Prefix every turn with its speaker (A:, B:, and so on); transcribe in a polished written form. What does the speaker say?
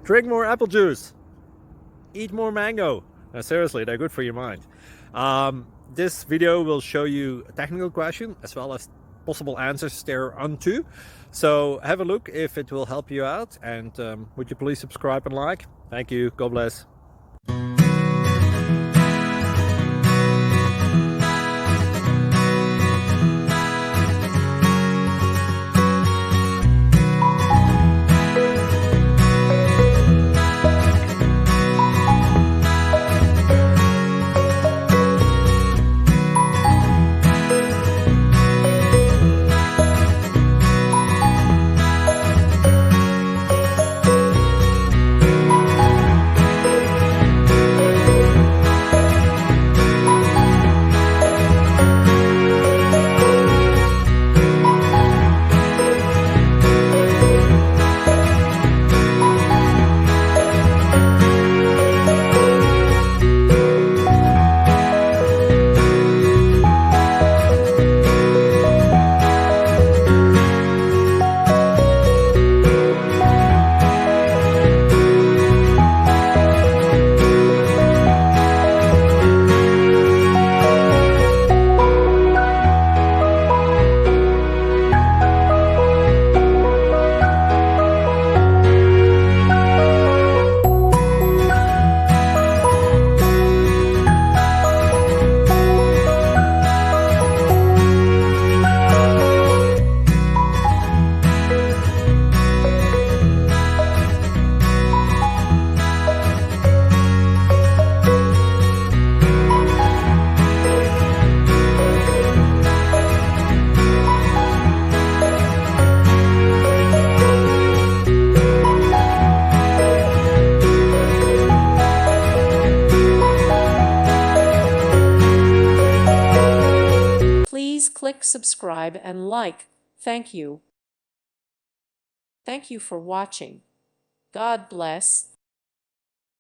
A: Drink more apple juice. Eat more mango. Seriously, they're good for your mind. This video will show you a technical question as well as possible answers thereunto. So have a look if it will help you out, and would you please subscribe and like? Thank you. God bless.
B: Please click subscribe and like. Thank you. Thank you for watching. God bless.